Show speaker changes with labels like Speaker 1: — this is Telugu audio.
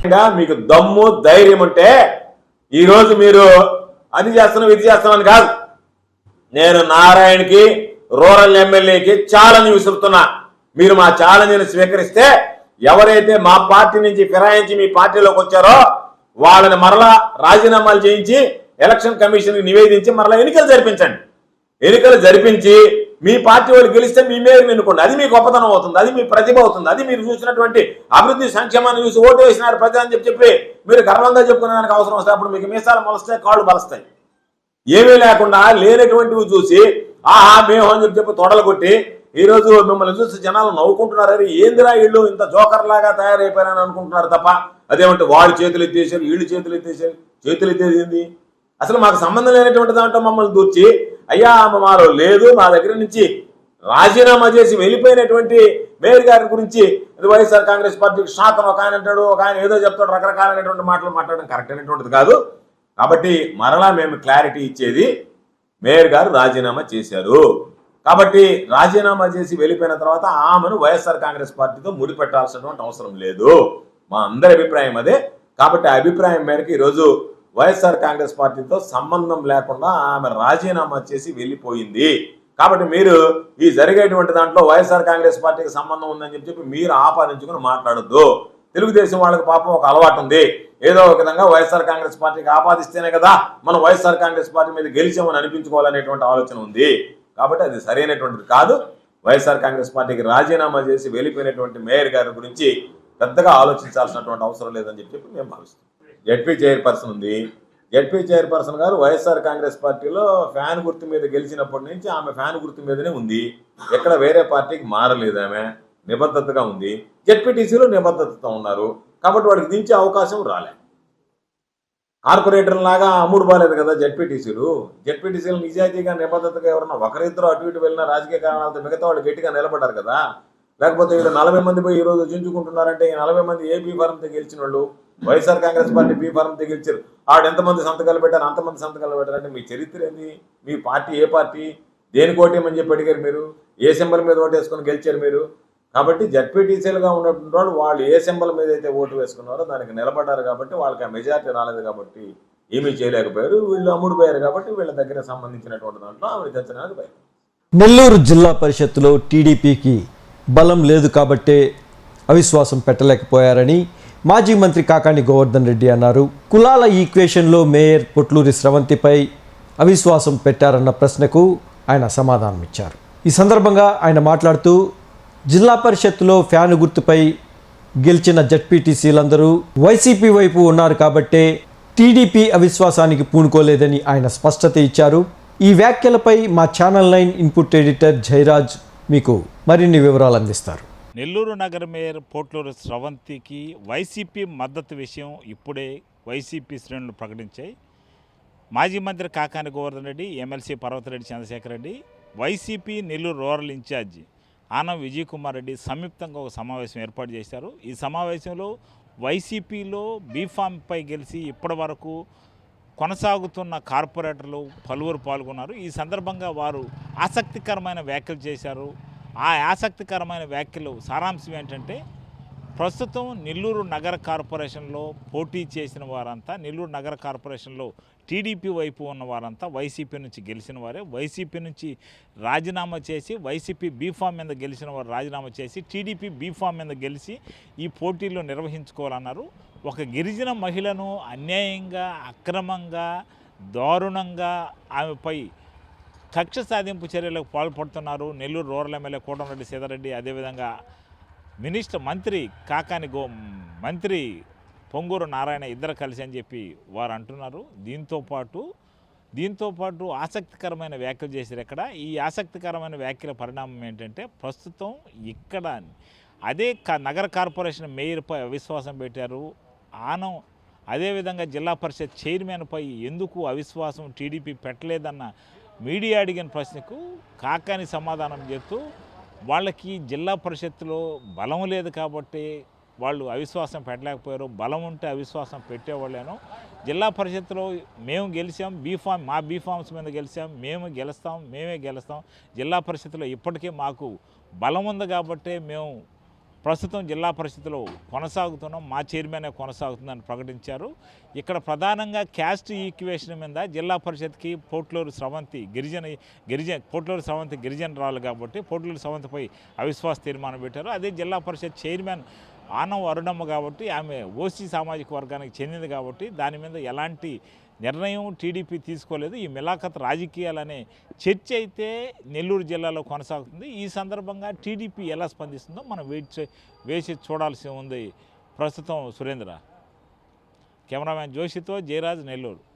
Speaker 1: మీకు దమ్ము ధైర్యం ఉంటే ఈరోజు మీరు అది చేస్తున్నాం ఇది చేస్తున్నామని కాదు. నేను నారాయణకి రూరల్ ఎమ్మెల్యేకి ఛాలెంజ్ విసురుతున్నా. మీరు మా ఛాలెంజ్ని స్వీకరిస్తే ఎవరైతే మా పార్టీ నుంచి ఫిరాయించి మీ పార్టీలోకి వచ్చారో వాళ్ళని మరలా రాజీనామాలు చేయించి ఎలక్షన్ కమిషన్కి నివేదించి మరలా ఎన్నికలు జరిపించండి. ఎన్నికలు జరిపించి మీ పార్టీ వాళ్ళు గెలిస్తే మీ మేరకు ఎన్నుకోండి. అది మీ గొప్పతనం అవుతుంది, అది మీ ప్రతిభ అవుతుంది, అది మీరు చూసినటువంటి అభివృద్ధి సంక్షేమాన్ని చూసి ఓటు వేసినారు ప్రజలు అని చెప్పి మీరు గర్వంగా చెప్పుకునేదానికి అవసరం వస్తే అప్పుడు మీకు మీసాలు మొలుస్తాయి, కాళ్ళు బలుస్తాయి. ఏమీ లేకుండా లేనటువంటివి చూసి ఆహా మేము అని చెప్పి తొడలు కొట్టి ఈరోజు మిమ్మల్ని చూసి జనాలు నవ్వుకుంటున్నారు. ఏందిరా వీళ్ళు ఇంత జోకర్ లాగా తయారైపోయారని అనుకుంటున్నారు తప్ప అదేమంటే వాడు చేతులు ఎత్తేసారు, వీళ్ళు చేతులు ఎత్తేసారు. చేతులు ఎత్తేది ఏంది? అసలు మాకు సంబంధం లేనటువంటి దాంట్లో మమ్మల్ని దూర్చి అయ్యా మాలో లేదు, మా దగ్గర నుంచి రాజీనామా చేసి వెళ్ళిపోయినటువంటి మేయర్ గారి గురించి వైఎస్ఆర్ కాంగ్రెస్ పార్టీకి షాక్ ఒక ఆయన అంటాడు, ఒక ఆయన ఏదో చెప్తాడు, రకరకాలైనటువంటి మాటలు మాట్లాడడం కరెక్ట్ అయినటువంటిది కాదు. కాబట్టి మరలా మేము క్లారిటీ ఇచ్చేది మేయర్ గారు రాజీనామా చేశారు కాబట్టి రాజీనామా చేసి వెళ్ళిపోయిన తర్వాత ఆమెను వైఎస్ఆర్ కాంగ్రెస్ పార్టీతో ముడిపెట్టాల్సినటువంటి అవసరం లేదు. మా అందరి అభిప్రాయం అదే. కాబట్టి ఆ అభిప్రాయం మేరకు ఈరోజు వైఎస్ఆర్ కాంగ్రెస్ పార్టీతో సంబంధం లేకుండా ఆమె రాజీనామా చేసి వెళ్ళిపోయింది. కాబట్టి మీరు ఈ జరిగేటువంటి దాంట్లో వైఎస్ఆర్ కాంగ్రెస్ పార్టీకి సంబంధం ఉందని చెప్పి మీరు ఆపాదించుకుని మాట్లాడొద్దు. తెలుగుదేశం వాళ్ళకి పాపం ఒక అలవాటు ఉంది, ఏదో ఒక విధంగా వైఎస్ఆర్ కాంగ్రెస్ పార్టీకి ఆపాదిస్తేనే కదా మనం వైఎస్ఆర్ కాంగ్రెస్ పార్టీ మీద గెలిచామని అనిపించుకోవాలనేటువంటి ఆలోచన ఉంది. కాబట్టి అది సరైనటువంటిది కాదు. వైఎస్ఆర్ కాంగ్రెస్ పార్టీకి రాజీనామా చేసి వెళ్ళిపోయినటువంటి మేయర్ గారి గురించి పెద్దగా ఆలోచించాల్సినటువంటి అవసరం లేదని చెప్పి మేము భావిస్తాం. జడ్పీ చైర్పర్సన్ ఉంది. జడ్పీ చైర్పర్సన్ గారు వైఎస్ఆర్ కాంగ్రెస్ పార్టీలో ఫ్యాన్ గుర్తు మీద గెలిచినప్పటి నుంచి ఆమె ఫ్యాన్ గుర్తు మీదనే ఉంది. ఎక్కడ వేరే పార్టీకి మారలేదు. ఆమె నిబద్ధతగా ఉంది. జడ్పీటీసీలో నిబద్ధతతో ఉన్నారు. కాబట్టి వాడికి దించే అవకాశం రాలే. కార్పొరేటర్ లాగా అమ్ముడు బాలేదు కదా జడ్పీటీసీలు. జడ్పీటీసీలు నిజాయితీగా నిబద్ధతగా ఎవరన్నా ఒకరిద్దరు అటు ఇటు వెళ్ళిన రాజకీయ కారణాలతో మిగతా వాళ్ళు గట్టిగా నిలబడ్డారు కదా. లేకపోతే వీళ్ళు 40 మంది పోయి ఈరోజు చించుకుంటున్నారంటే ఈ 40 మంది ఏ బీ ఫారంతో గెలిచిన వాళ్ళు వైఎస్ఆర్ కాంగ్రెస్ పార్టీ బీ ఫారంతో గెలిచారు. ఆడు ఎంతమంది సంతకాలు పెట్టారు, అంతమంది సంతకాలు పెట్టారంటే మీ చరిత్ర ఏంది? మీ పార్టీ ఏ పార్టీ? దేనికి ఓటేమని చెప్పి అడిగారు మీరు? ఏ సింబల్ మీద ఓటేసుకొని గెలిచారు మీరు? కాబట్టి జడ్పీటీసీలుగా ఉన్నటువంటి వాళ్ళు ఏ సింబల్ మీద అయితే ఓటు వేసుకున్నారో దానికి నిలబడ్డారు. కాబట్టి వాళ్ళకి ఆ మెజార్టీ రాలేదు కాబట్టి ఏమీ చేయలేకపోయారు. వీళ్ళు అమ్ముడుపోయారు కాబట్టి వీళ్ళ దగ్గర సంబంధించినటువంటి దాంట్లో ఆమె తెచ్చడానికి పోయారు.
Speaker 2: నెల్లూరు జిల్లా పరిషత్తులో టీడీపీకి బలం లేదు కాబట్టే అవిశ్వాసం పెట్టలేకపోయారని మాజీ మంత్రి కాకాని గోవర్ధన్ రెడ్డి అన్నారు. కులాల ఈక్వేషన్లో మేయర్ పొట్లూరి స్రవంతిపై అవిశ్వాసం పెట్టారన్న ప్రశ్నకు ఆయన సమాధానం ఇచ్చారు. ఈ సందర్భంగా ఆయన మాట్లాడుతూ జిల్లా పరిషత్తులో ఫ్యాను గుర్తుపై గెలిచిన జడ్పీటీసీలందరూ వైసీపీ వైపు ఉన్నారు కాబట్టే టీడీపీ అవిశ్వాసానికి పూనుకోలేదని ఆయన స్పష్టత ఇచ్చారు. ఈ వ్యాఖ్యలపై మా ఛానల్ 9 ఇన్పుట్ ఎడిటర్ జయరాజ్ మీకు మరిన్ని వివరాలు అందిస్తారు.
Speaker 3: నెల్లూరు నగర మేయర్ పొట్లూరి స్రవంతికి వైసీపీ మద్దతు విషయం ఇప్పుడే వైసీపీ శ్రేణులు ప్రకటించాయి. మాజీ మంత్రి Kakani Govardhan Reddy, MLC Parvathareddy Chandrasekhar Reddy, YCP Nellore rural incharge Anam Vijay Kumar Reddy సంయుక్తంగా ఒక సమావేశం ఏర్పాటు చేశారు. ఈ సమావేశంలో వైసీపీలో బీఫామ్పై గెలిచి ఇప్పటి వరకు కొనసాగుతున్న కార్పొరేటర్లు పలువురు పాల్గొన్నారు. ఈ సందర్భంగా వారు ఆసక్తికరమైన వ్యాఖ్యలు చేశారు. ఆ ఆసక్తికరమైన వ్యాఖ్యలు సారాంశం ఏంటంటే ప్రస్తుతం నెల్లూరు నగర కార్పొరేషన్లో పోటీ చేసిన వారంతా, నెల్లూరు నగర కార్పొరేషన్లో టీడీపీ వైపు ఉన్న వారంతా వైసీపీ నుంచి గెలిచిన వారే. వైసీపీ నుంచి రాజీనామా చేసి వైసీపీ బీఫామ్ మీద గెలిచిన వారు రాజీనామా చేసి టీడీపీ బీఫామ్ మీద గెలిచి ఈ పోటీల్లో నిర్వహించుకోవాలన్నారు. ఒక గిరిజన మహిళను అన్యాయంగా, అక్రమంగా, దారుణంగా ఆమెపై కక్ష సాధింపు చర్యలకు పాల్పడుతున్నారు నెల్లూరు రూరల్ ఎమ్మెల్యే కోటమిరెడ్డి సీతారెడ్డి, అదేవిధంగా మంత్రి పొంగూరు నారాయణ ఇద్దరు కలిసి అని చెప్పి వారు అంటున్నారు. దీంతో పాటు ఆసక్తికరమైన వ్యాఖ్యలు చేశారు. ఇక్కడ ఈ ఆసక్తికరమైన వ్యాఖ్యల పరిణామం ఏంటంటే ప్రస్తుతం ఇక్కడ అదే నగర కార్పొరేషన్ మేయర్పై అవిశ్వాసం పెట్టారు. అదేవిధంగా జిల్లా పరిషత్ చైర్మన్పై ఎందుకు అవిశ్వాసం టీడీపీ పెట్టలేదన్న మీడియా అడిగిన ప్రశ్నకు కాకాని సమాధానం చెప్తూ వాళ్ళకి జిల్లా పరిషత్తులో బలం లేదు కాబట్టి వాళ్ళు అవిశ్వాసం పెట్టలేకపోయారు. బలం ఉంటే అవిశ్వాసం పెట్టేవాళ్ళేను. జిల్లా పరిషత్తులో మేము గెలిచాం, మా బీఫామ్స్ మీద గెలిచాం, మేమే గెలుస్తాం. జిల్లా పరిషత్తులో ఇప్పటికే మాకు బలం ఉంది కాబట్టి మేము ప్రస్తుతం జిల్లా పరిషత్లో కొనసాగుతున్నాం, మా చైర్మనే కొనసాగుతుందని ప్రకటించారు. ఇక్కడ ప్రధానంగా క్యాస్ట్ ఈక్వేషన్ మీద జిల్లా పరిషత్కి పోట్లూరు స్రవంతి పోట్లూరు స్రవంతి గిరిజనరాలు కాబట్టి పోట్లూరు స్రవంతిపై అవిశ్వాస తీర్మానం పెట్టారు. అదే జిల్లా పరిషత్ చైర్మన్ ఆనం అరుణమ్మ కాబట్టి ఆమె ఓసీ సామాజిక వర్గానికి చెందింది కాబట్టి దాని మీద ఎలాంటి నిర్ణయం టీడీపీ తీసుకోలేదు. ఈ మిలాఖత్ రాజకీయాలనే చర్చ అయితే నెల్లూరు జిల్లాలో కొనసాగుతుంది. ఈ సందర్భంగా టీడీపీ ఎలా స్పందిస్తుందో మనం వేసి చూడాల్సి ఉంది. ప్రస్తుతం సురేంద్ర, కెమెరామ్యాన్ జోషితో జయరాజ్, నెల్లూరు.